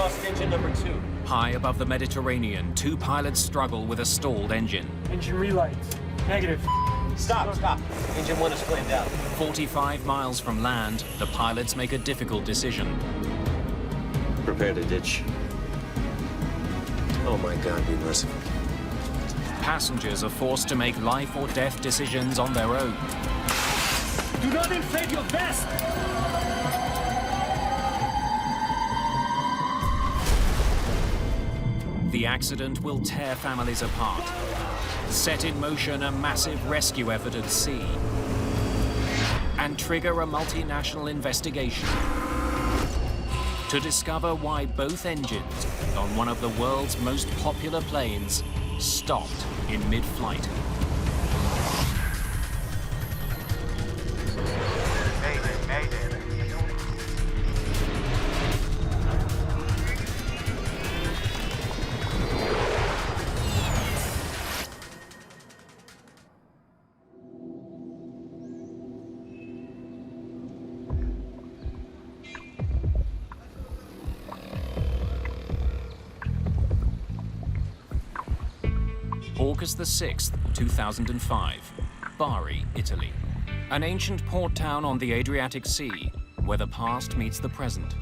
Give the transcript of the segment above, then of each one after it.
lost engine number 2. High above the Mediterranean, two pilots struggle with a stalled engine. Engine relight. Negative. Stop. Engine 1 is flamed out. 45 miles from land, the pilots make a difficult decision. Prepare to ditch. Oh my God, be merciful. Passengers are forced to make life or death decisions on their own. Do not inflate your vest! The accident will tear families apart, set in motion a massive rescue effort at sea, and trigger a multinational investigation to discover why both engines on one of the world's most popular planes stopped in mid-flight. Mayday. August the 6th, 2005, Bari, Italy. An ancient port town on the Adriatic Sea, where the past meets the present.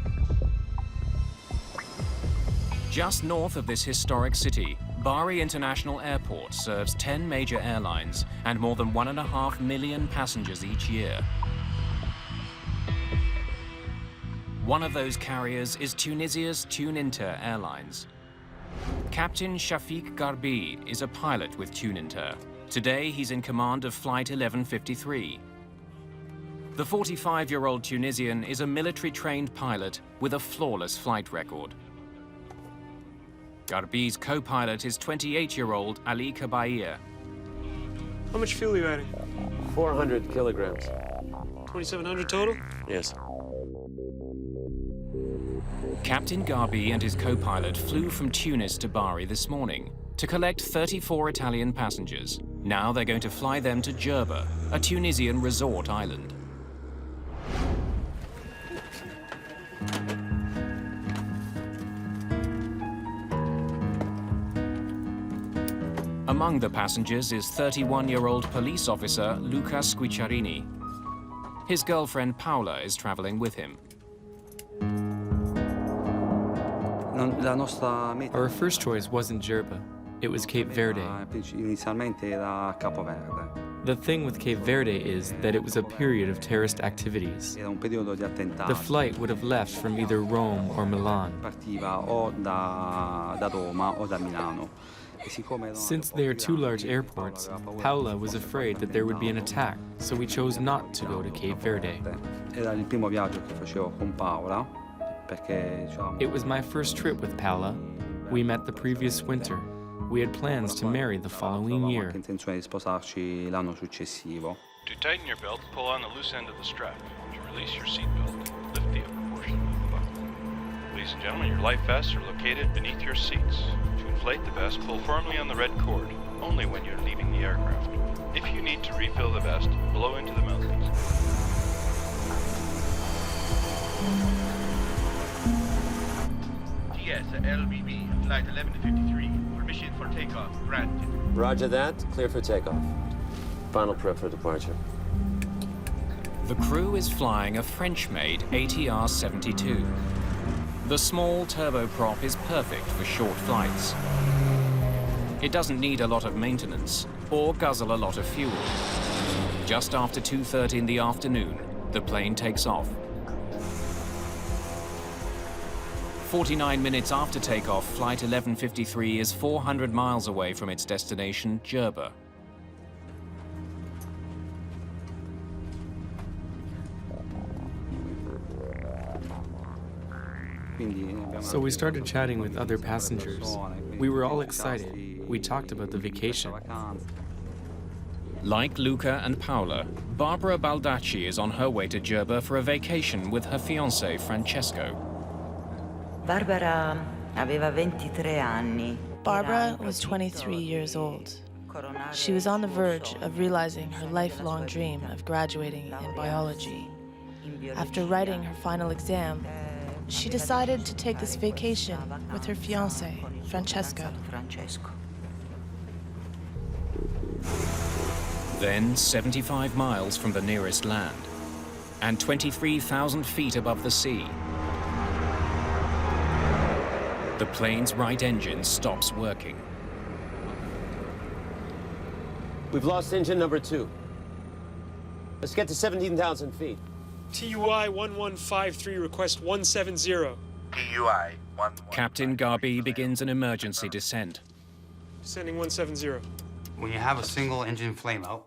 Just north of this historic city, Bari International Airport serves 10 major airlines and more than 1.5 million passengers each year. One of those carriers is Tunisia's Tunisair Airlines. Captain Shafik Garby is a pilot with Tunisair. Today, he's in command of Flight 1153. The 45-year-old Tunisian is a military-trained pilot with a flawless flight record. Garby's co-pilot is 28-year-old Ali Kabair. How much fuel are you adding? 400 kilograms. 2,700 total? Yes. Captain Garby and his co-pilot flew from Tunis to Bari this morning to collect 34 Italian passengers. Now they're going to fly them to Jerba, a Tunisian resort island. Among the passengers is 31-year-old police officer Luca Squicciarini. His girlfriend Paola is traveling with him. Our first choice wasn't Jerba, it was Cape Verde. The thing with Cape Verde is that it was a period of terrorist activities. The flight would have left from either Rome or Milan. Since they are two large airports, Paola was afraid that there would be an attack, so we chose not to go to Cape Verde. It was my first trip with Paola. We met the previous winter. We had plans to marry the following year. To tighten your belt, pull on the loose end of the strap. To release your seatbelt, lift the upper portion of the buckle. Ladies and gentlemen, your life vests are located beneath your seats. To inflate the vest, pull firmly on the red cord, only when you're leaving the aircraft. If you need to refill the vest, blow into the mouthpiece. Yes, LBB, Flight 1153. Permission for takeoff granted. Roger that. Clear for takeoff. Final prep for departure. The crew is flying a French-made ATR 72. The small turboprop is perfect for short flights. It doesn't need a lot of maintenance or guzzle a lot of fuel. Just after 2:30 in the afternoon, the plane takes off. 49 minutes after takeoff, Flight 1153 is 400 miles away from its destination, Jerba. So we started chatting with other passengers. We were all excited. We talked about the vacation. Like Luca and Paola, Barbara Balachi is on her way to Jerba for a vacation with her fiancé, Francesco. Barbara was 23 years old. She was on the verge of realizing her lifelong dream of graduating in biology. After writing her final exam, she decided to take this vacation with her fiancé, Francesco. Then 75 miles from the nearest land and 23,000 feet above the sea, the plane's right engine stops working. We've lost engine number 2. Let's get to 17,000 feet. TUI 1153, request 170. TUI 11. Captain Garby begins an emergency descent. Sending 170. When you have a single engine flameout,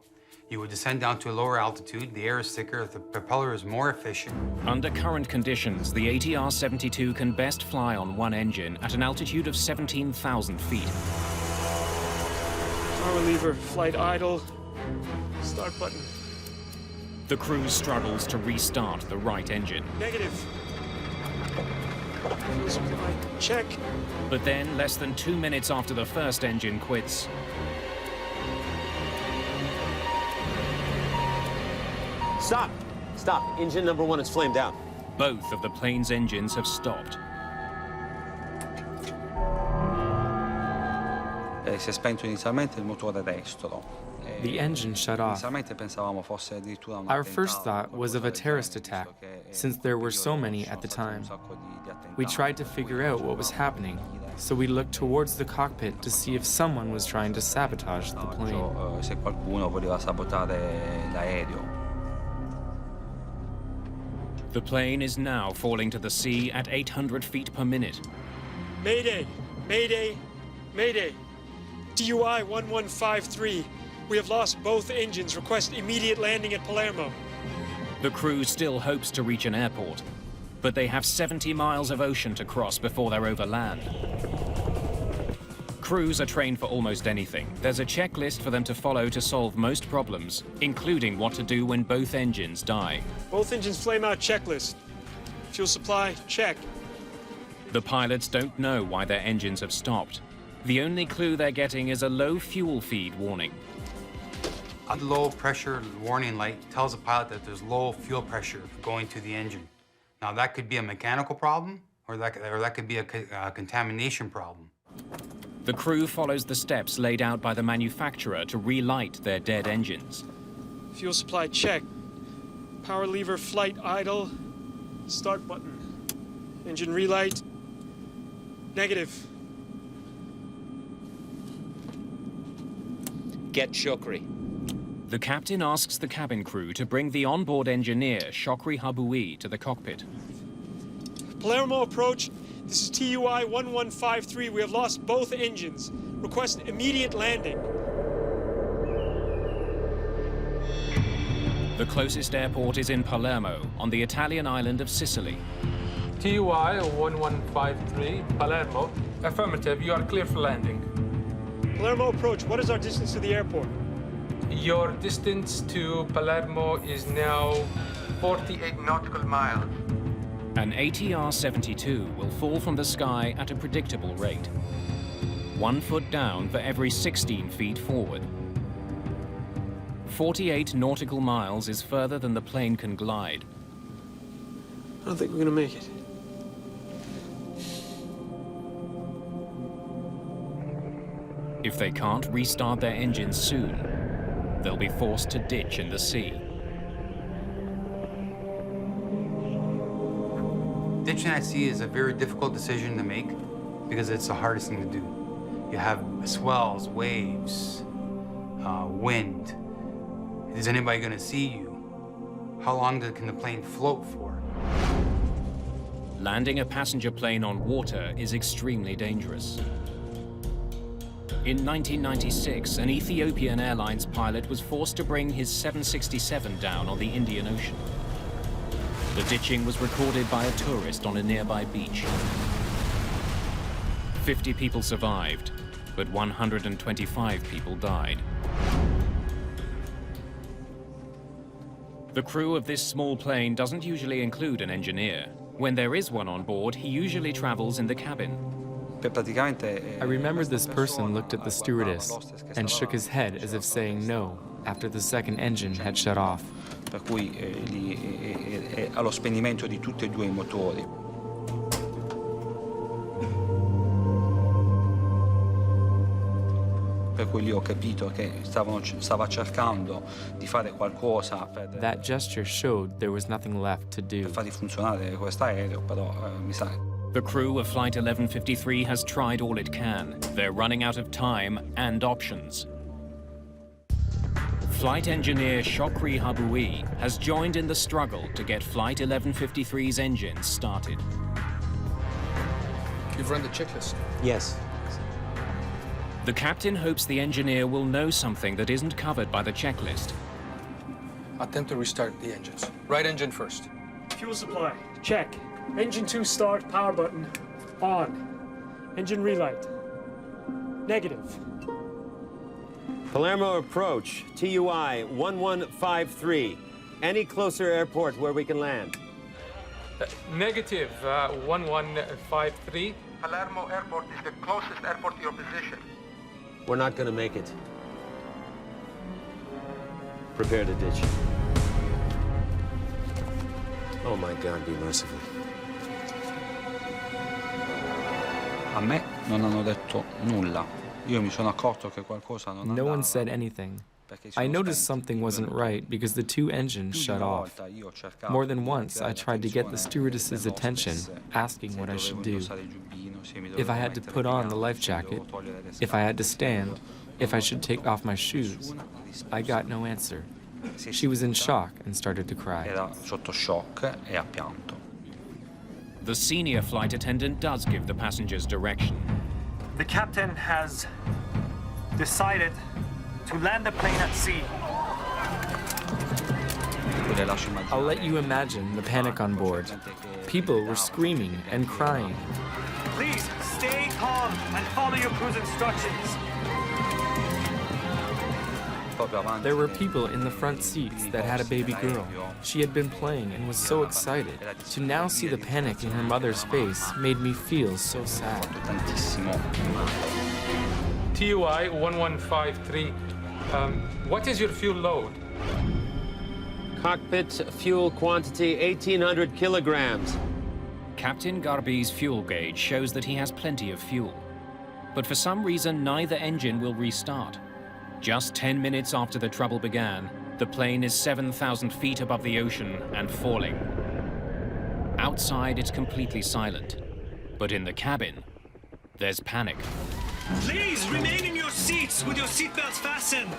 you would descend down to a lower altitude, the air is thicker, the propeller is more efficient. Under current conditions, the ATR-72 can best fly on one engine at an altitude of 17,000 feet. Power lever, flight idle. Start button. The crew struggles to restart the right engine. Negative. Fuel supply, check. But then, less than 2 minutes after the first engine quits, Stop! Stop. Engine number 1 is flamed out. both of the plane's engines have stopped. Si è spento inizialmente il motore destro. The engine shut off. Inizialmente pensavamo fosse addirittura un Our attentato, first thought was of a terrorist attack, since there were so many at the time. We tried to figure out what was happening, so we looked towards the cockpit to see if someone was trying to sabotage the plane. Se qualcuno voleva sabotare l'aereo. The plane is now falling to the sea at 800 feet per minute. Mayday, Mayday, Mayday. TUI 1153. We have lost both engines. Request immediate landing at Palermo. The crew still hopes to reach an airport, but they have 70 miles of ocean to cross before they're over land. Crews are trained for almost anything. There's a checklist for them to follow to solve most problems, including what to do when both engines die. Both engines flame out checklist. Fuel supply, check. The pilots don't know why their engines have stopped. The only clue they're getting is a low fuel feed warning. A low pressure warning light tells the pilot that there's low fuel pressure going to the engine. Now that could be a mechanical problem, or that could be a contamination problem. The crew follows the steps laid out by the manufacturer to relight their dead engines. Fuel supply, check. Power lever, flight idle. Start button. Engine relight. Negative. Get Shokri. The captain asks the cabin crew to bring the onboard engineer, Shokri Habui, to the cockpit. Palermo approach. This is TUI 1153. We have lost both engines. Request immediate landing. The closest airport is in Palermo, on the Italian island of Sicily. TUI 1153, Palermo. Affirmative, you are clear for landing. Palermo approach. What is our distance to the airport? Your distance to Palermo is now 48 nautical miles. An ATR-72 will fall from the sky at a predictable rate. 1 foot down for every 16 feet forward. 48 nautical miles is further than the plane can glide. I don't think we're gonna make it. If they can't restart their engines soon, they'll be forced to ditch in the sea. Ditching at sea is a very difficult decision to make because it's the hardest thing to do. You have swells, waves, wind. Is anybody going to see you? How long can the plane float for? Landing a passenger plane on water is extremely dangerous. In 1996, an Ethiopian Airlines pilot was forced to bring his 767 down on the Indian Ocean. The ditching was recorded by a tourist on a nearby beach. 50 people survived, but 125 people died. The crew of this small plane doesn't usually include an engineer. When there is one on board, he usually travels in the cabin. I remember this person looked at the stewardess and shook his head as if saying no after the second engine had shut off. Per cui allo spegnimento di tutti e due i motori. per cui lì ho capito che stava cercando di fare qualcosa That gesture showed there was nothing left to do. per far funzionare questo aereo, però mi sa. The crew of Flight 1153 has tried all it can. They're running out of time and options. Flight engineer Shokri Habui has joined in the struggle to get Flight 1153's engines started. You've run the checklist. Yes. The captain hopes the engineer will know something that isn't covered by the checklist. Attempt to restart the engines. Right engine first. Fuel supply, check. Engine 2 start, power button, on. Engine relight, negative. Palermo approach, TUI 1153. Any closer airport where we can land? Negative, 1153. Palermo Airport is the closest airport to your position. We're not gonna make it. Prepare to ditch. Oh my God, be merciful. A me non hanno detto nulla. Io mi sono accorto che qualcosa non No andava. one said anything. perché I sono noticed spenti something più wasn't veloci. right because the two engines Più di shut una off. volta io ho cercato More than di once, I attirare tried to get the l'attenzione stewardess's delle attention, hostess, asking se what I dovevo should do. indossare il giubbino, se mi If dovevo I had to mettere put on the piano, life se mi jacket, dovevo togliere le if I had to scarpe. stand, if I should take off my shoes. Nessuna I got no answer. She was in shock and started to cry. Era sotto shock e ha pianto. The senior flight attendant does give the passengers direction. The captain has decided to land the plane at sea. I'll let you imagine the panic on board. People were screaming and crying. Please stay calm and follow your crew's instructions. There were people in the front seats that had a baby girl. She had been playing and was so excited. To now see the panic in her mother's face made me feel so sad. TUI 1153. What is your fuel load? Cockpit fuel quantity 1,800 kilograms. Captain Garby's fuel gauge shows that he has plenty of fuel. But for some reason, neither engine will restart. Just 10 minutes after the trouble began, the plane is 7,000 feet above the ocean and falling. Outside, it's completely silent. But in the cabin, there's panic. Please remain in your seats with your seatbelts fastened.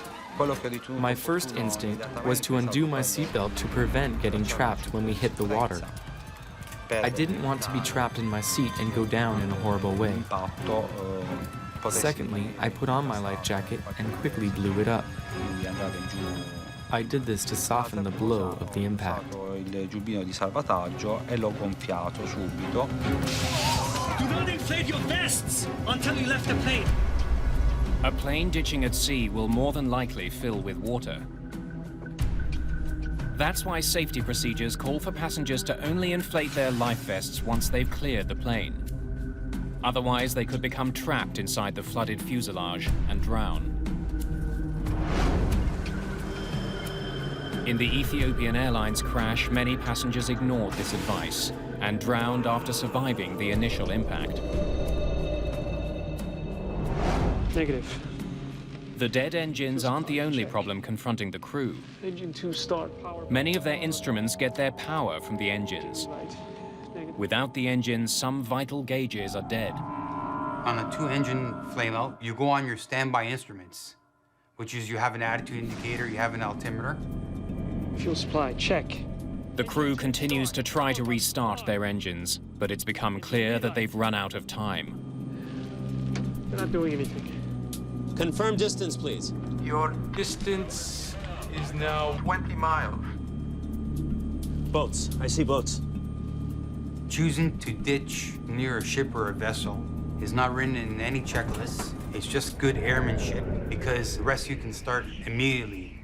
My first instinct was to undo my seatbelt to prevent getting trapped when we hit the water. I didn't want to be trapped in my seat and go down in a horrible way. Secondly, I put on my life jacket and quickly blew it up. I did this to soften the blow of the impact. Il giubbino di salvataggio e l'ho gonfiato subito. Do not inflate your vests until you left the plane. A plane ditching at sea will more than likely fill with water. That's why safety procedures call for passengers to only inflate their life vests once they've cleared the plane. Otherwise, they could become trapped inside the flooded fuselage and drown. In the Ethiopian Airlines crash, many passengers ignored this advice and drowned after surviving the initial impact. Negative. The dead engines aren't the only problem confronting the crew. Engine 2 start, power. Many of their instruments get their power from the engines. Without the engines, some vital gauges are dead. On a two-engine flameout, you go on your standby instruments, which is you have an attitude indicator, you have an altimeter. Fuel supply, check. The crew continues to try to restart their engines, but it's become clear that they've run out of time. They're not doing anything. Confirm distance, please. Your distance is now 20 miles. Boats. I see boats. Choosing to ditch near a ship or a vessel is not written in any checklist. It's just good airmanship because the rescue can start immediately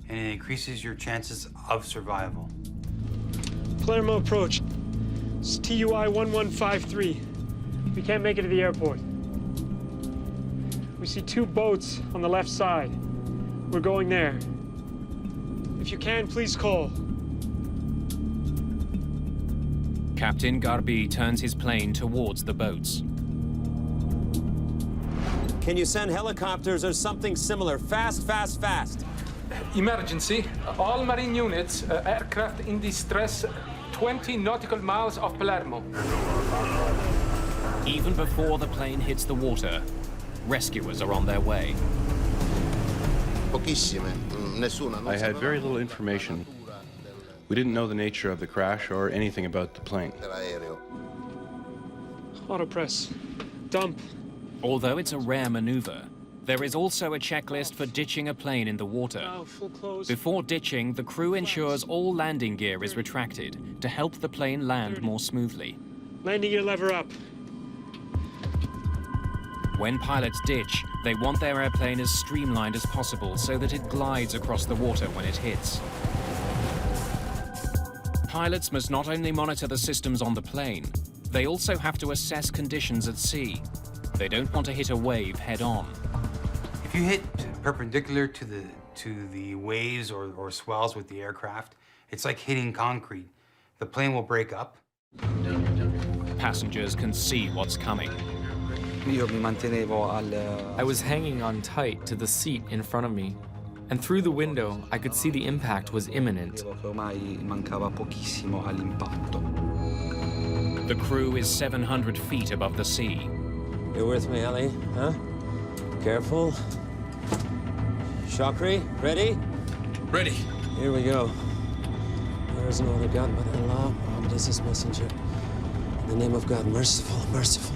and it increases your chances of survival. Palermo approach. It's TUI 1153. We can't make it to the airport. We see two boats on the left side. We're going there. If you can, please call. Captain Garby turns his plane towards the boats. Can you send helicopters or something similar? Fast, fast, fast. Emergency. All marine units, aircraft in distress, 20 nautical miles off Palermo. Even before the plane hits the water, rescuers are on their way. I had very little information. We didn't know the nature of the crash or anything about the plane. Autopress. Dump. Although it's a rare maneuver, there is also a checklist for ditching a plane in the water. Oh, full close. Before ditching, the crew ensures all landing gear is retracted to help the plane land more smoothly. Landing gear lever up. When pilots ditch, they want their airplane as streamlined as possible so that it glides across the water when it hits. Pilots must not only monitor the systems on the plane, they also have to assess conditions at sea. They don't want to hit a wave head-on. If you hit perpendicular to the waves or swells with the aircraft, it's like hitting concrete. The plane will break up. Passengers can see what's coming. I was hanging on tight to the seat in front of me, and through the window, I could see the impact was imminent. The crew is 700 feet above the sea. You're with me, Ellie, huh? Careful. Shakri, ready? Ready. Here we go. There is no other God but Allah. Muhammad is his messenger. In the name of God, merciful, merciful.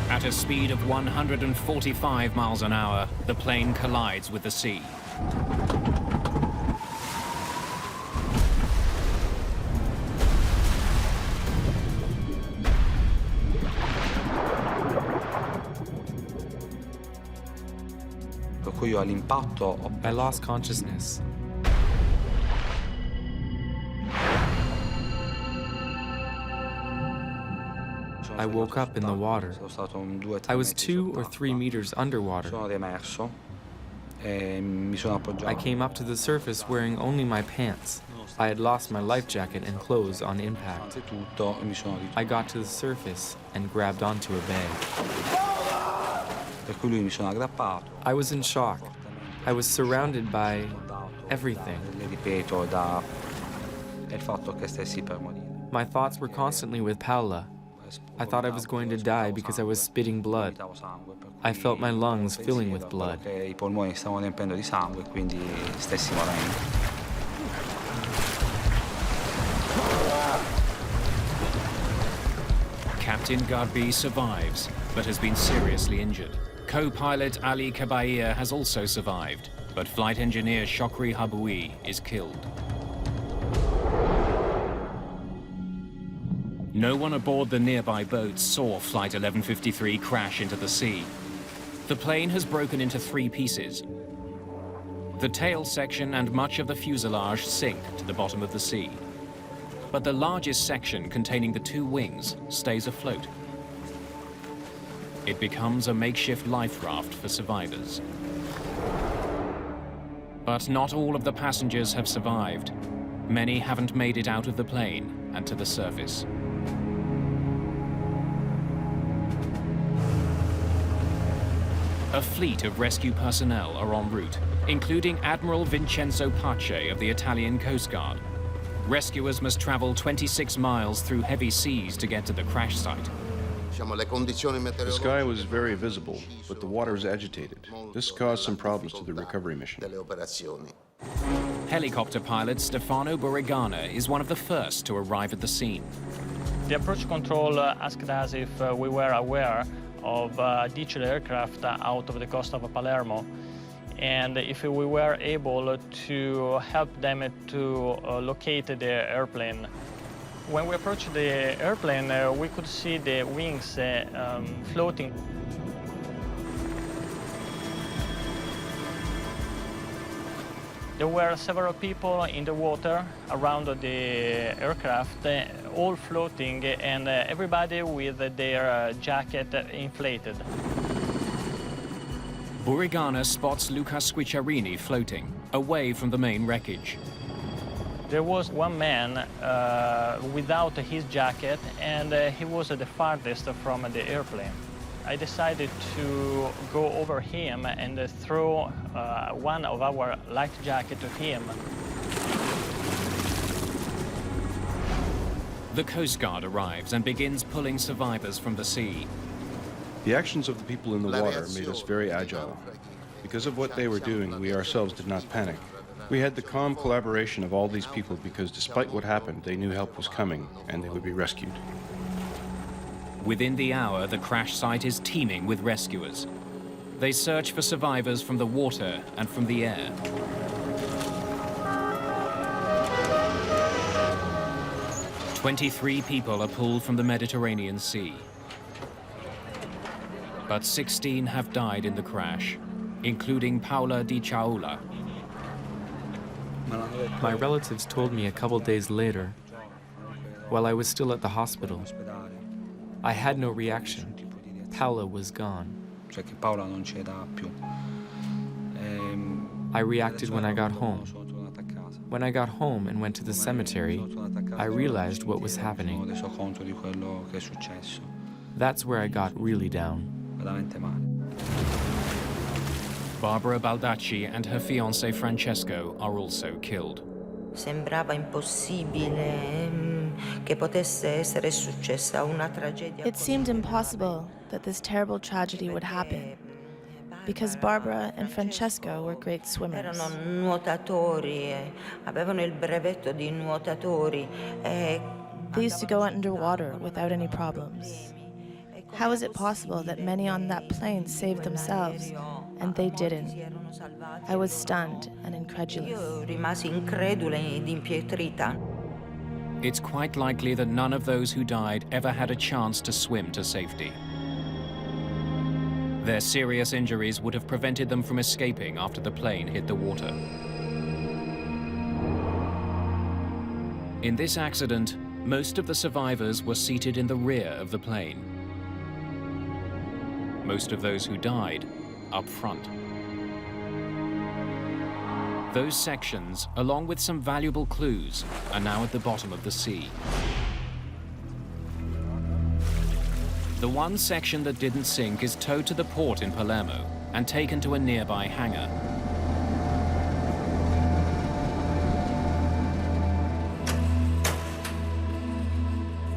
At a speed of 145 miles an hour, the plane collides with the sea. I lost consciousness. I woke up in the water. I was 2 or 3 meters underwater. I came up to the surface wearing only my pants. I had lost my life jacket and clothes on impact. I got to the surface and grabbed onto a bag. I was in shock. I was surrounded by everything. My thoughts were constantly with Paola. I thought I was going to die because I was spitting blood. I felt my lungs filling with blood. Captain Garby survives, but has been seriously injured. Co-pilot Ali Kabair has also survived, but flight engineer Shokri Haboui is killed. No one aboard the nearby boat saw Flight 1153 crash into the sea. The plane has broken into 3 pieces. The tail section and much of the fuselage sink to the bottom of the sea. But the largest section, containing the 2 wings, stays afloat. It becomes a makeshift life raft for survivors. But not all of the passengers have survived. Many haven't made it out of the plane and to the surface. A fleet of rescue personnel are en route, including Admiral Vincenzo Pace of the Italian Coast Guard. Rescuers must travel 26 miles through heavy seas to get to the crash site. The sky was very visible, but the water was agitated. This caused some problems to the recovery mission. Helicopter pilot Stefano Borigana is one of the first to arrive at the scene. The approach control asked us if we were aware of ditched aircraft out of the coast of Palermo, and if we were able to help them to locate the airplane. When we approached the airplane, we could see the wings floating. There were several people in the water around the aircraft, all floating, and everybody with their jacket inflated. Burigana spots Luca Squicciarini floating, away from the main wreckage. There was one man without his jacket, and he was the farthest from the airplane. I decided to go over him and throw one of our life jacket to him. The Coast Guard arrives and begins pulling survivors from the sea. The actions of the people in the water made us very agile. Because of what they were doing, we ourselves did not panic. We had the calm collaboration of all these people because despite what happened, they knew help was coming and they would be rescued. Within the hour, the crash site is teeming with rescuers. They search for survivors from the water and from the air. "23 people are pulled from the Mediterranean Sea. But 16 have died in the crash, including Paola Di Ciaola. My relatives told me a couple days later, while I was still at the hospital. I had no reaction. Paola was gone. I reacted when I got home. When I got home and went to the cemetery, I realized what was happening. That's where I got really down. Barbara Baldacci and her fiancé Francesco are also killed. Sembrava impossibile che potesse essere successa una tragedia. It seemed impossible that this terrible tragedy would happen, because Barbara and Francesco were great swimmers. Erano nuotatori, avevano il brevetto di nuotatori. They used to go underwater without any problems. How is it possible that many on that plane saved themselves and they didn't? I was stunned and incredulous. Io rimasi incredula ed impietrita. It's quite likely that none of those who died ever had a chance to swim to safety. Their serious injuries would have prevented them from escaping after the plane hit the water. In this accident, most of the survivors were seated in the rear of the plane. Most of those who died up front. Those sections, along with some valuable clues, are now at the bottom of the sea. The one section that didn't sink is towed to the port in Palermo and taken to a nearby hangar.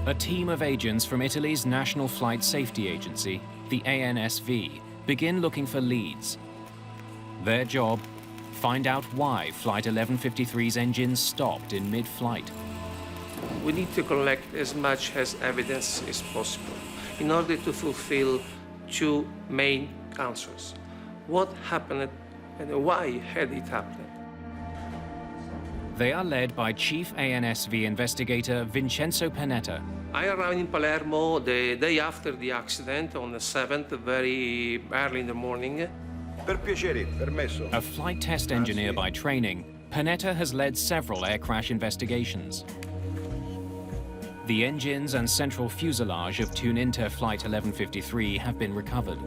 A team of agents from Italy's National Flight Safety Agency, the ANSV, begin looking for leads. Their job, find out why Flight 1153's engines stopped in mid-flight. We need to collect as much as evidence as possible in order to fulfill two main answers. What happened and why had it happened? They are led by Chief ANSV investigator Vincenzo Panetta. I arrived in Palermo the day after the accident, on the 7th, very early in the morning. Per piacere, permesso. A flight test engineer by training, Panetta has led several air crash investigations. The engines and central fuselage of Tunisair Flight 1153 have been recovered.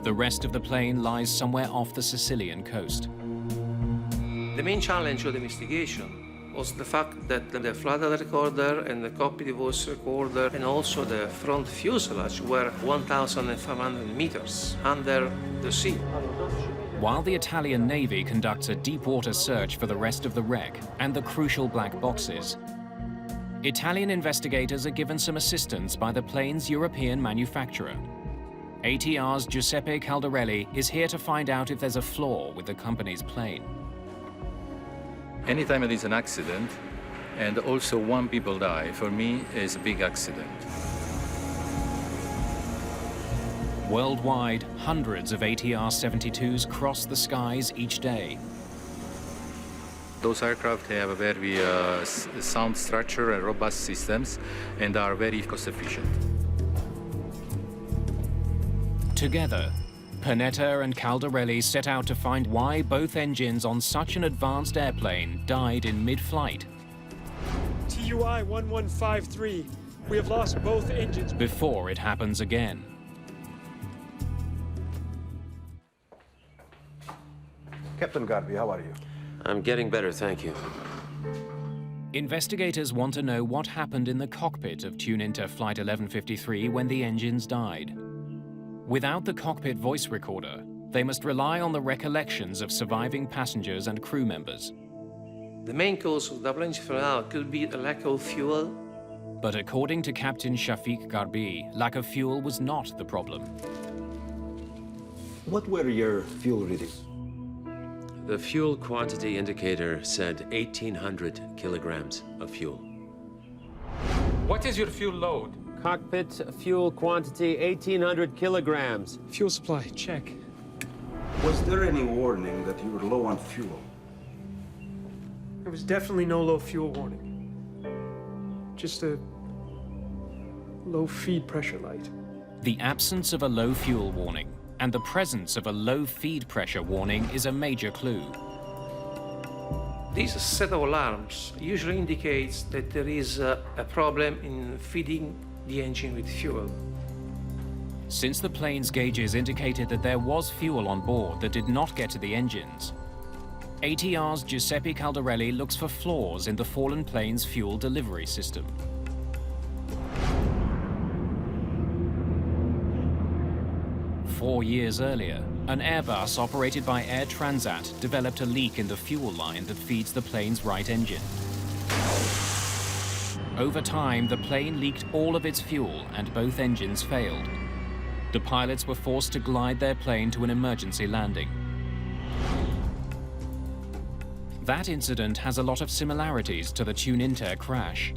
The rest of the plane lies somewhere off the Sicilian coast. The main challenge of the investigation was the fact that the flight data recorder and the cockpit voice recorder and also the front fuselage were 1,500 meters under the sea. While the Italian Navy conducts a deep-water search for the rest of the wreck and the crucial black boxes, Italian investigators are given some assistance by the plane's European manufacturer. ATR's Giuseppe Caldarelli is here to find out if there's a flaw with the company's plane. Anytime it is an accident, and also one people die, for me is a big accident. Worldwide, hundreds of ATR-72s cross the skies each day. Those aircraft have a very sound structure and robust systems and are very cost efficient. Together, Panetta and Caldarelli set out to find why both engines on such an advanced airplane died in mid-flight. TUI 1153, we have lost both engines. Before it happens again. Captain Garby, how are you? I'm getting better, thank you. Investigators want to know what happened in the cockpit of Tunisair Flight 1153 when the engines died. Without the cockpit voice recorder, they must rely on the recollections of surviving passengers and crew members. The main cause of double engine failure could be a lack of fuel. But according to Captain Shafik Garby, lack of fuel was not the problem. What were your fuel readings? The fuel quantity indicator said 1,800 kilograms of fuel. What is your fuel load? Cockpit fuel quantity 1,800 kilograms. Fuel supply, check. Was there any warning that you were low on fuel? There was definitely no low fuel warning. Just a low feed pressure light. The absence of a low fuel warning and the presence of a low feed pressure warning is a major clue. This set of alarms usually indicates that there is a problem in feeding the engine with fuel. Since the plane's gauges indicated that there was fuel on board that did not get to the engines, ATR's Giuseppe Caldarelli looks for flaws in the fallen plane's fuel delivery system. Four years earlier, an Airbus operated by Air Transat developed a leak in the fuel line that feeds the plane's right engine. Over time, the plane leaked all of its fuel and both engines failed. The pilots were forced to glide their plane to an emergency landing. That incident has a lot of similarities to the Tunisair crash.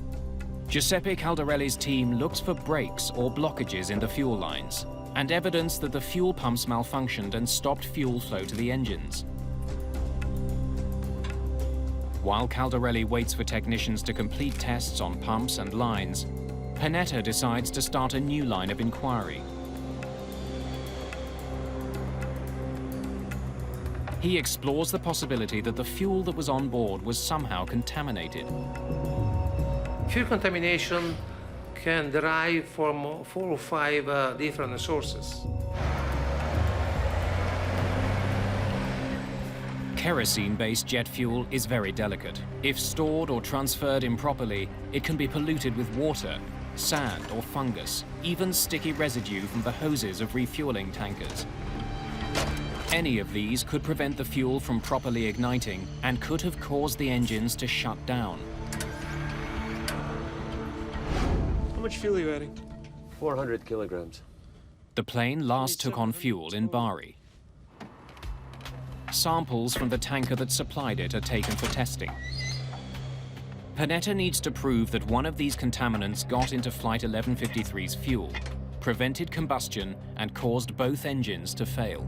Giuseppe Caldarelli's team looks for breaks or blockages in the fuel lines and evidence that the fuel pumps malfunctioned and stopped fuel flow to the engines. While Caldarelli waits for technicians to complete tests on pumps and lines, Panetta decides to start a new line of inquiry. He explores the possibility that the fuel that was on board was somehow contaminated. Fuel contamination can derive from 4 or 5 different sources. Kerosene-based jet fuel is very delicate. If stored or transferred improperly, it can be polluted with water, sand or fungus, even sticky residue from the hoses of refueling tankers. Any of these could prevent the fuel from properly igniting and could have caused the engines to shut down. How much fuel are you adding? 400 kilograms. The plane last took on fuel in Bari. Samples from the tanker that supplied it are taken for testing. Panetta needs to prove that one of these contaminants got into Flight 1153's fuel, prevented combustion, and caused both engines to fail.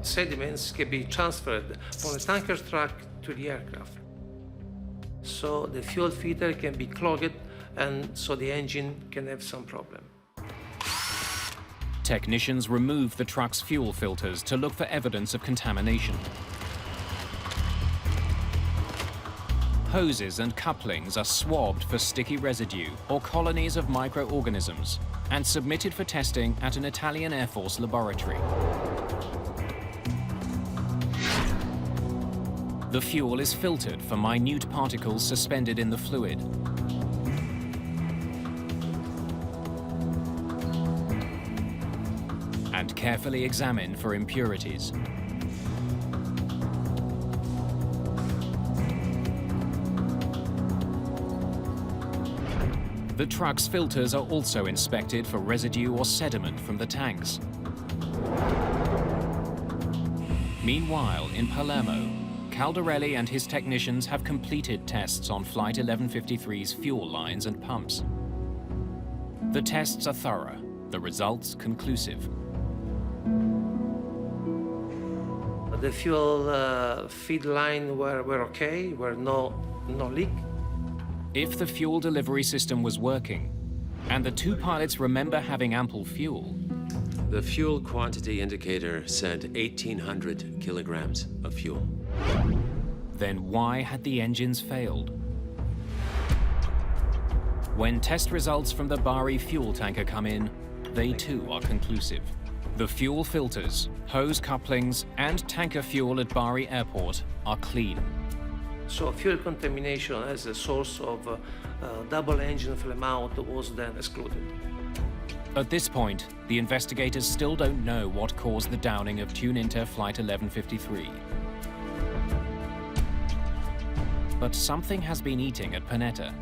Sediments can be transferred from the tanker truck to the aircraft. So the fuel filter can be clogged, and so the engine can have some problem. Technicians remove the truck's fuel filters to look for evidence of contamination. Hoses and couplings are swabbed for sticky residue or colonies of microorganisms and submitted for testing at an Italian Air Force laboratory. The fuel is filtered for minute particles suspended in the fluid. And carefully examined for impurities. The truck's filters are also inspected for residue or sediment from the tanks. Meanwhile, in Palermo, Caldarelli and his technicians have completed tests on Flight 1153's fuel lines and pumps. The tests are thorough, the results conclusive. The fuel feed line were okay, were no leak. If the fuel delivery system was working, and the two pilots remember having ample fuel, the fuel quantity indicator said 1,800 kilograms of fuel. Then why had the engines failed? When test results from the Bari fuel tanker come in, they too are conclusive. The fuel filters, hose couplings, and tanker fuel at Bari Airport are clean. So fuel contamination as a source of double engine flame out was then excluded. At this point, the investigators still don't know what caused the downing of Tunisair Flight 1153. But something has been eating at Panetta.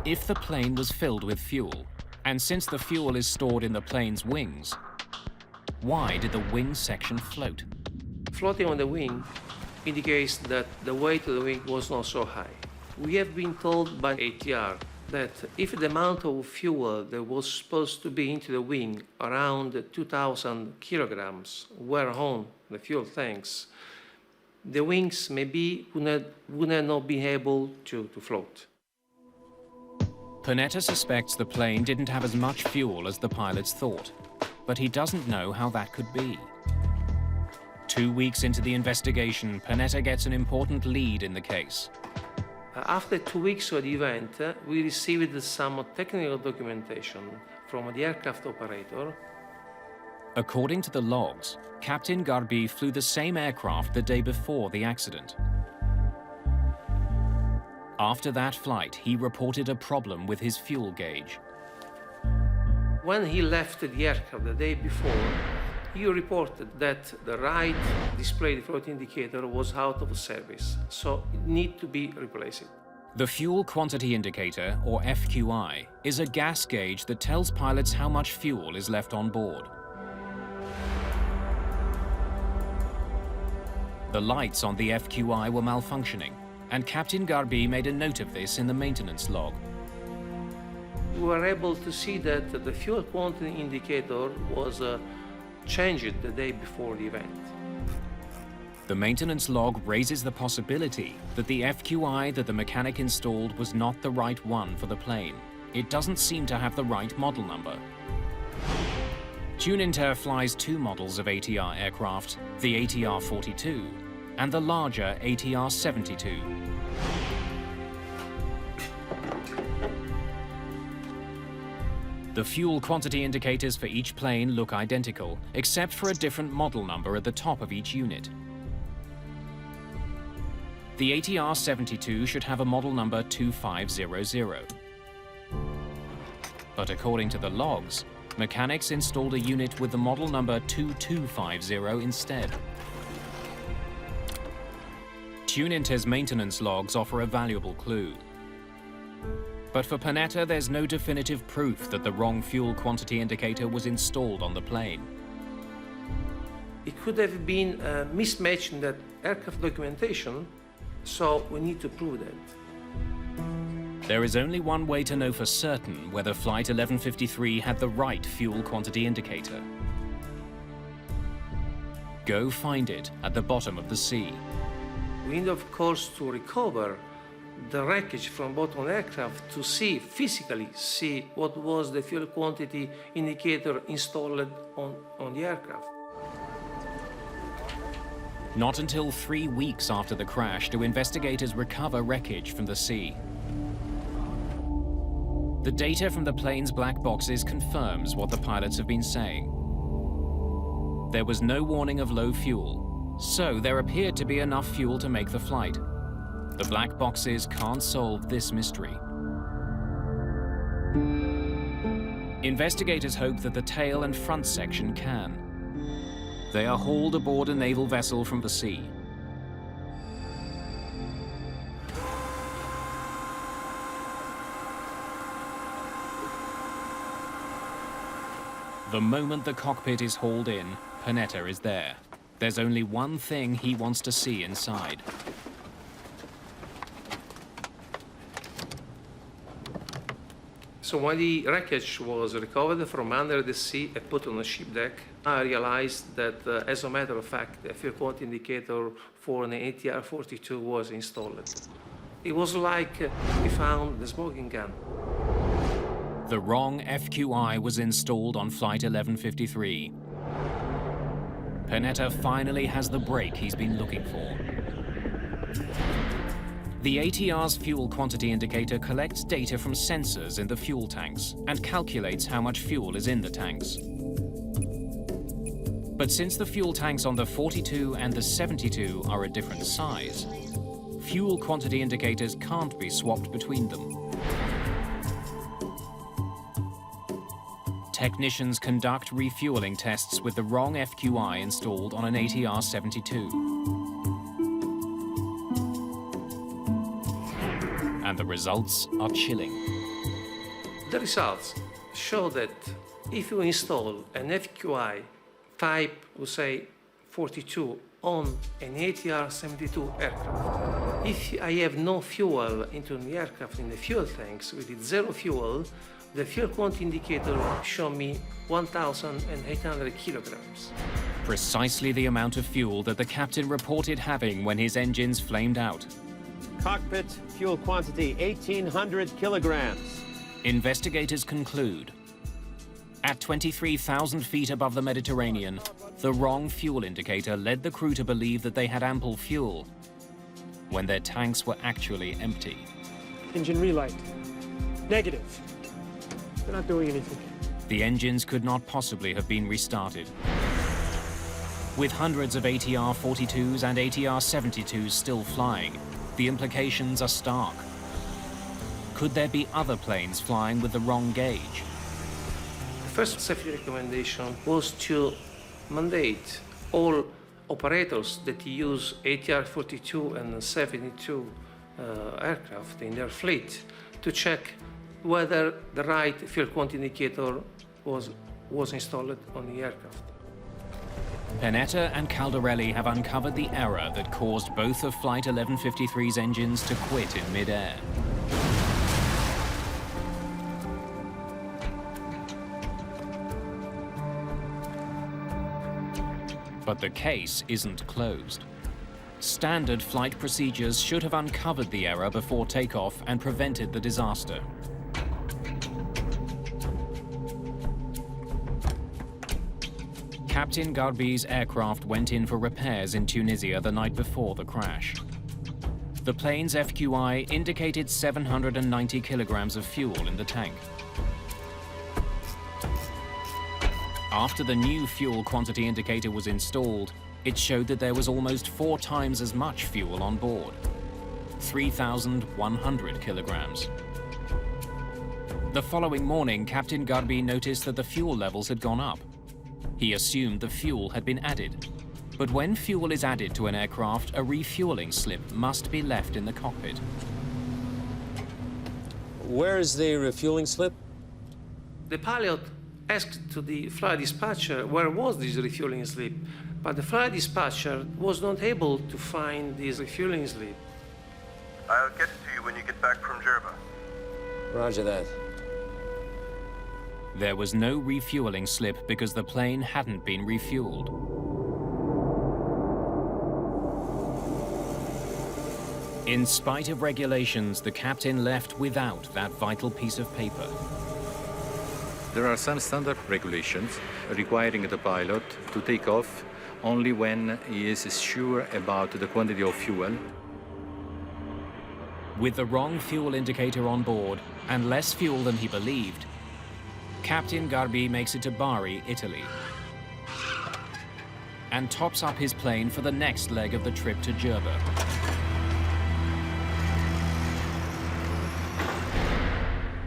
If the plane was filled with fuel, and since the fuel is stored in the plane's wings, why did the wing section float? Floating on the wing indicates that the weight of the wing was not so high. We have been told by ATR that if the amount of fuel that was supposed to be into the wing, around 2,000 kilograms, were on the fuel tanks, the wings maybe would not be able to float. Panetta suspects the plane didn't have as much fuel as the pilots thought, but he doesn't know how that could be. 2 weeks into the investigation, Panetta gets an important lead in the case. After 2 weeks of the event, we received some technical documentation from the aircraft operator. According to the logs, Captain Garby flew the same aircraft the day before the accident. After that flight, he reported a problem with his fuel gauge. When he left the aircraft the day before, he reported that the right display float indicator was out of service, so it needed to be replaced. The fuel quantity indicator, or FQI, is a gas gauge that tells pilots how much fuel is left on board. The lights on the FQI were malfunctioning, and Captain Garby made a note of this in the maintenance log. We were able to see that the fuel quantity indicator was changed the day before the event. The maintenance log raises the possibility that the FQI that the mechanic installed was not the right one for the plane. It doesn't seem to have the right model number. Tunisair flies two models of ATR aircraft, the ATR-42 and the larger ATR-72. The fuel quantity indicators for each plane look identical, except for a different model number at the top of each unit. The ATR-72 should have a model number 2500. But according to the logs, mechanics installed a unit with the model number 2250 instead. Tunisair's maintenance logs offer a valuable clue. But for Panetta, there's no definitive proof that the wrong fuel quantity indicator was installed on the plane. It could have been a mismatch in that aircraft documentation, so we need to prove that. There is only one way to know for certain whether Flight 1153 had the right fuel quantity indicator. Go find it at the bottom of the sea. We need, of course, to recover the wreckage from bottom of the aircraft to physically see what was the fuel quantity indicator installed on the aircraft. Not until 3 weeks after the crash do investigators recover wreckage from the sea. The data from the plane's black boxes confirms what the pilots have been saying. There was no warning of low fuel, so there appeared to be enough fuel to make the flight. The black boxes can't solve this mystery. Investigators hope that the tail and front section can. They are hauled aboard a naval vessel from the sea. The moment the cockpit is hauled in, Panetta is there. There's only one thing he wants to see inside. So when the wreckage was recovered from under the sea and put on the ship deck, I realized that, as a matter of fact, the fuel quantity indicator for an ATR-42 was installed. It was like we found the smoking gun. The wrong FQI was installed on Flight 1153. Panetta finally has the break he's been looking for. The ATR's fuel quantity indicator collects data from sensors in the fuel tanks and calculates how much fuel is in the tanks. But since the fuel tanks on the 42 and the 72 are a different size, fuel quantity indicators can't be swapped between them. Technicians conduct refueling tests with the wrong FQI installed on an ATR 72. And the results are chilling. The results show that if you install an FQI type, we say 42, on an ATR 72 aircraft, if I have no fuel into the aircraft in the fuel tanks, with it zero fuel, the fuel quantity indicator will show me 1,800 kilograms. Precisely the amount of fuel that the captain reported having when his engines flamed out. Cockpit fuel quantity 1,800 kilograms. Investigators conclude, at 23,000 feet above the Mediterranean, the wrong fuel indicator led the crew to believe that they had ample fuel, when their tanks were actually empty. Engine relight. Negative. They're not doing anything. The engines could not possibly have been restarted. With hundreds of ATR 42s and ATR 72s still flying, the implications are stark. Could there be other planes flying with the wrong gauge? The first safety recommendation was to mandate all operators that use ATR 42 and 72 aircraft in their fleet to check whether the right fuel quantity indicator was installed on the aircraft. Panetta and Caldarelli have uncovered the error that caused both of Flight 1153's engines to quit in mid-air. But the case isn't closed. Standard flight procedures should have uncovered the error before takeoff and prevented the disaster. Captain Garby's aircraft went in for repairs in Tunisia the night before the crash. The plane's FQI indicated 790 kilograms of fuel in the tank. After the new fuel quantity indicator was installed, it showed that there was almost 4 times as much fuel on board, 3,100 kilograms. The following morning, Captain Garby noticed that the fuel levels had gone up. He assumed the fuel had been added. But when fuel is added to an aircraft, a refueling slip must be left in the cockpit. Where is the refueling slip? The pilot asked to the flight dispatcher where was this refueling slip, but the flight dispatcher was not able to find this refueling slip. I'll get it to you when you get back from Jerba. Roger that. There was no refueling slip because the plane hadn't been refueled. In spite of regulations, the captain left without that vital piece of paper. There are some standard regulations requiring the pilot to take off only when he is sure about the quantity of fuel. With the wrong fuel indicator on board and less fuel than he believed, Captain Garby makes it to Bari, Italy, and tops up his plane for the next leg of the trip to Jerba.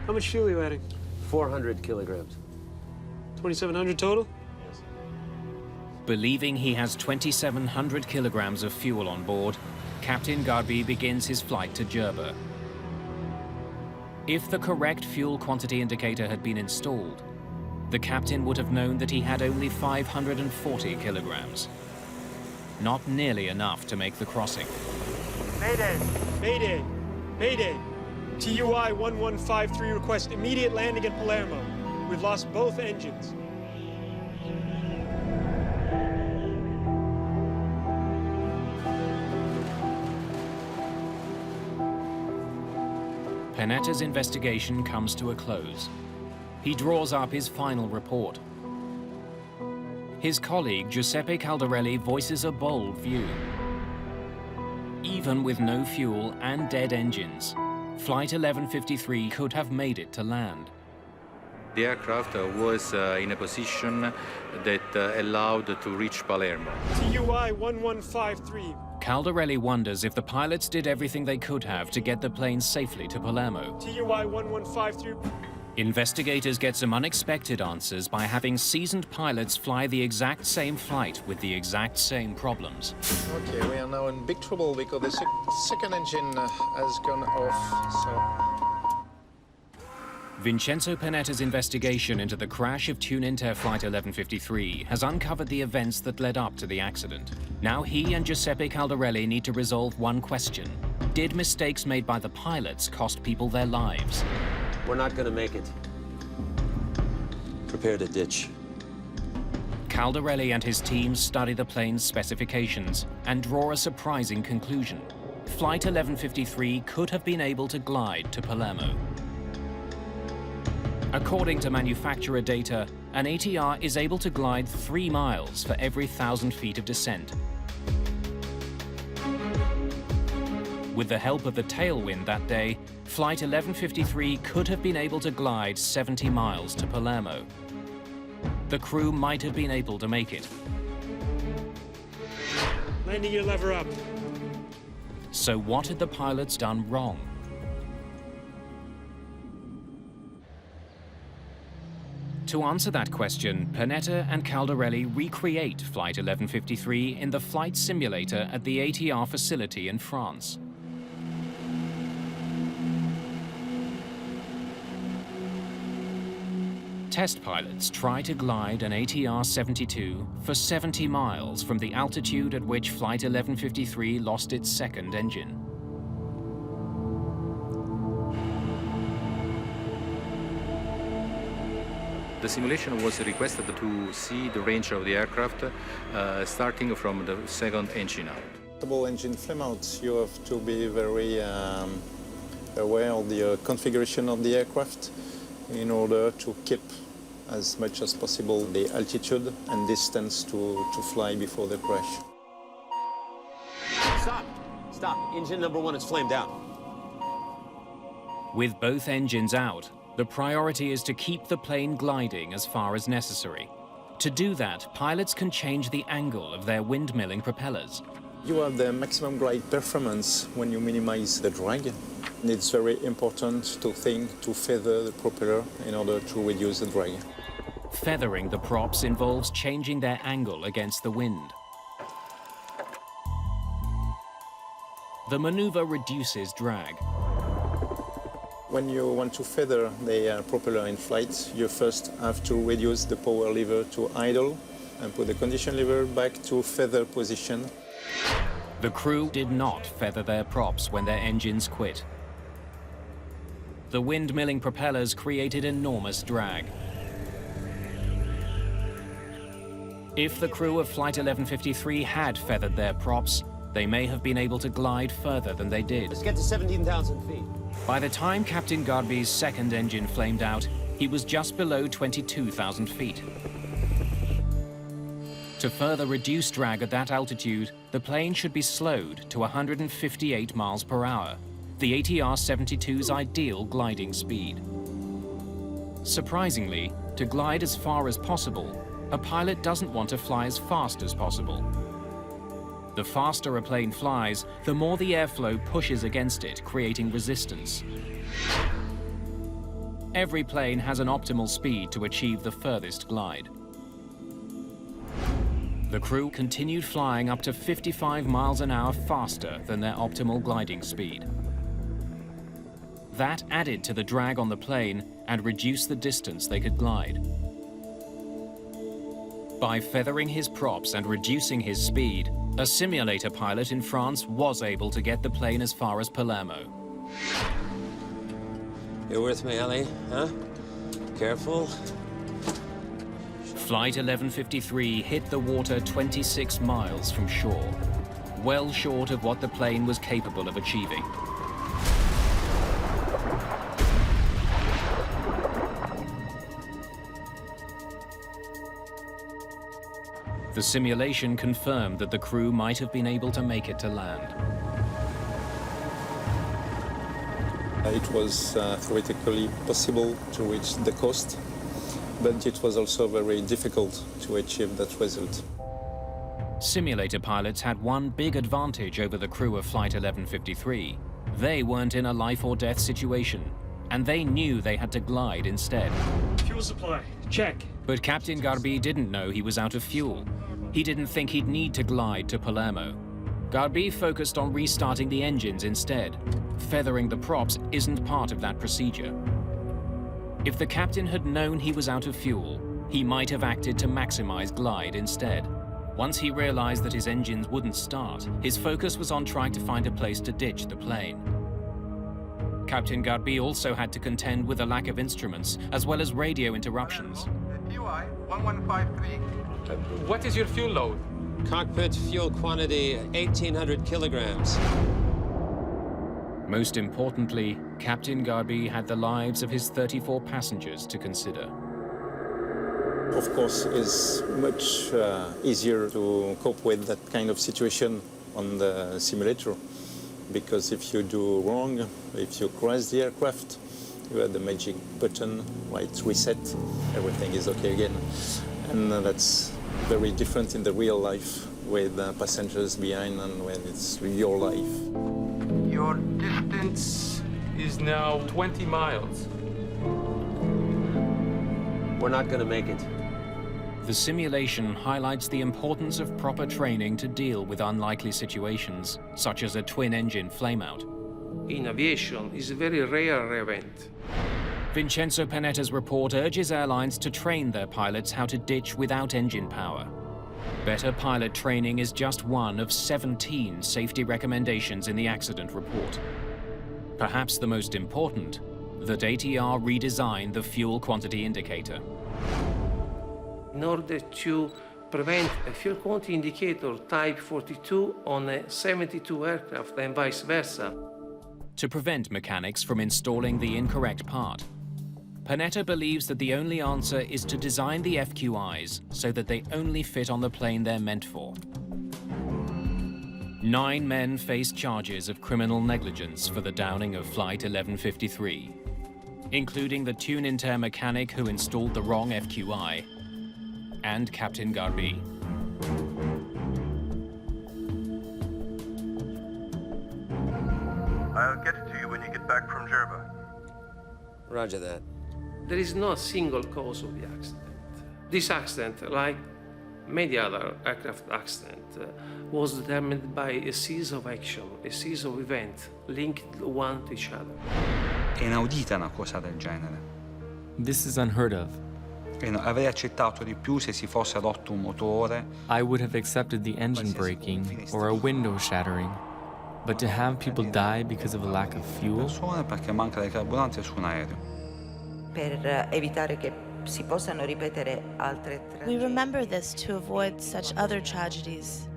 How much fuel are you adding? 400 kilograms. 2,700 total? Believing he has 2,700 kilograms of fuel on board, Captain Garby begins his flight to Jerba. If the correct fuel quantity indicator had been installed, the captain would have known that he had only 540 kilograms. Not nearly enough to make the crossing. Mayday! Mayday! Mayday! TUI 1153 request immediate landing at Palermo. We've lost both engines. Panetta's investigation comes to a close. He draws up his final report. His colleague, Giuseppe Caldarelli, voices a bold view. Even with no fuel and dead engines, Flight 1153 could have made it to land. The aircraft was in a position that allowed to reach Palermo. TUI 1153. Caldarelli wonders if the pilots did everything they could have to get the plane safely to Palermo. TUI 1153. Investigators get some unexpected answers by having seasoned pilots fly the exact same flight with the exact same problems. Okay, we are now in big trouble because the second engine has gone off, Vincenzo Panetta's investigation into the crash of Tunisair Flight 1153 has uncovered the events that led up to the accident. Now he and Giuseppe Caldarelli need to resolve one question. Did mistakes made by the pilots cost people their lives? We're not going to make it. Prepare to ditch. Caldarelli and his team study the plane's specifications and draw a surprising conclusion. Flight 1153 could have been able to glide to Palermo. According to manufacturer data, an ATR is able to glide 3 miles for every 1,000 feet of descent. With the help of the tailwind that day, Flight 1153 could have been able to glide 70 miles to Palermo. The crew might have been able to make it. Landing gear lever up. So what had the pilots done wrong? To answer that question, Panetta and Caldarelli recreate Flight 1153 in the flight simulator at the ATR facility in France. Test pilots try to glide an ATR-72 for 70 miles from the altitude at which Flight 1153 lost its second engine. The simulation was requested to see the range of the aircraft starting from the second engine out. Double engine flame out, you have to be very aware of the configuration of the aircraft in order to keep as much as possible the altitude and distance to fly before the crash. Stop! Stop. Engine number 1 is flamed out. With both engines out, the priority is to keep the plane gliding as far as necessary. To do that, pilots can change the angle of their windmilling propellers. You have the maximum glide performance when you minimize the drag. And it's very important to feather the propeller in order to reduce the drag. Feathering the props involves changing their angle against the wind. The maneuver reduces drag. When you want to feather the propeller in flight, you first have to reduce the power lever to idle and put the condition lever back to feather position. The crew did not feather their props when their engines quit. The windmilling propellers created enormous drag. If the crew of Flight 1153 had feathered their props, they may have been able to glide further than they did. Let's get to 17,000 feet. By the time Captain Garby's second engine flamed out, he was just below 22,000 feet. To further reduce drag at that altitude, the plane should be slowed to 158 miles per hour, the ATR-72's ideal gliding speed. Surprisingly, to glide as far as possible, a pilot doesn't want to fly as fast as possible. The faster a plane flies, the more the airflow pushes against it, creating resistance. Every plane has an optimal speed to achieve the furthest glide. The crew continued flying up to 55 miles an hour faster than their optimal gliding speed. That added to the drag on the plane and reduced the distance they could glide. By feathering his props and reducing his speed, a simulator pilot in France was able to get the plane as far as Palermo. You with me, Ellie? Huh? Careful. Flight 1153 hit the water 26 miles from shore, well short of what the plane was capable of achieving. The simulation confirmed that the crew might have been able to make it to land. It was theoretically possible to reach the coast, but it was also very difficult to achieve that result. Simulator pilots had one big advantage over the crew of Flight 1153. They weren't in a life or death situation, and they knew they had to glide instead. Fuel supply, check. But Captain Garby didn't know he was out of fuel. He didn't think he'd need to glide to Palermo. Garby focused on restarting the engines instead. Feathering the props isn't part of that procedure. If the captain had known he was out of fuel, he might have acted to maximize glide instead. Once he realized that his engines wouldn't start, his focus was on trying to find a place to ditch the plane. Captain Garby also had to contend with a lack of instruments, as well as radio interruptions. TUI 1153. What is your fuel load? Cockpit fuel quantity, 1,800 kilograms. Most importantly, Captain Garby had the lives of his 34 passengers to consider. Of course, it's much easier to cope with that kind of situation on the simulator, because if you do wrong, if you crash the aircraft, you have the magic button, right, reset, everything is okay again. And that's very different in the real life with passengers behind and when it's your life. Your distance is now 20 miles. We're not going to make it. The simulation highlights the importance of proper training to deal with unlikely situations, such as a twin-engine flameout. In aviation, it's a very rare event. Vincenzo Panetta's report urges airlines to train their pilots how to ditch without engine power. Better pilot training is just one of 17 safety recommendations in the accident report. Perhaps the most important, that ATR redesigned the fuel quantity indicator. In order to prevent a fuel quantity indicator type 42 on a 72 aircraft and vice versa. To prevent mechanics from installing the incorrect part, Panetta believes that the only answer is to design the FQIs so that they only fit on the plane they're meant for. 9 men faced charges of criminal negligence for the downing of Flight 1153, including the Tunisair mechanic who installed the wrong FQI, and Captain Garby. I'll get it to you when you get back from Jerba. Roger that. There is no single cause of the accident. This accident, like many other aircraft accidents, was determined by a series of actions, a series of events linked one to each other. È inaudita una cosa del genere. This is unheard of. Avrei accettato di più se si fosse rotto un motore. I would have accepted the engine breaking or a window shattering. But to have people die because of a lack of fuel? Persone perché manca del carburante su un aereo. Per evitare che si possano ripetere altre tragedie. We remember this to avoid such other tragedies,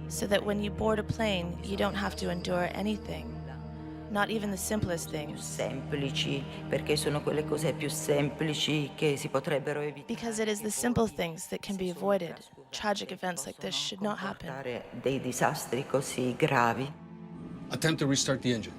so that when you board a plane, you don't have to endure anything. Not even the simplest things. Semplici, perché sono quelle cose più semplici che si potrebbero evitare. Because it is the simple things that can be avoided. Tragic events like this should not happen. Dei disastri così gravi. Attempt to restart the engine.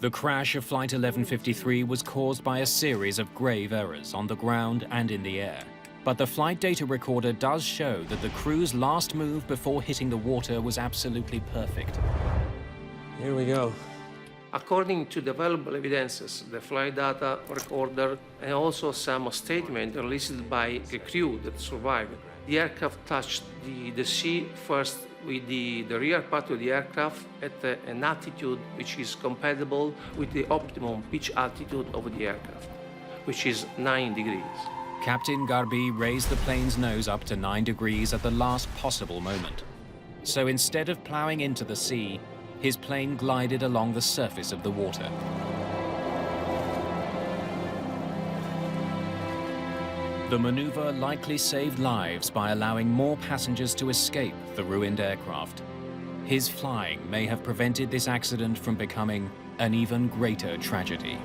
The crash of Flight 1153 was caused by a series of grave errors on the ground and in the air. But the flight data recorder does show that the crew's last move before hitting the water was absolutely perfect. Here we go. According to the available evidences, the flight data recorder and also some statement released by the crew that survived, the aircraft touched the sea first with the rear part of the aircraft at an altitude which is compatible with the optimum pitch altitude of the aircraft, which is 9 degrees. Captain Garby raised the plane's nose up to 9 degrees at the last possible moment. So instead of plowing into the sea, his plane glided along the surface of the water. The maneuver likely saved lives by allowing more passengers to escape the ruined aircraft. His flying may have prevented this accident from becoming an even greater tragedy.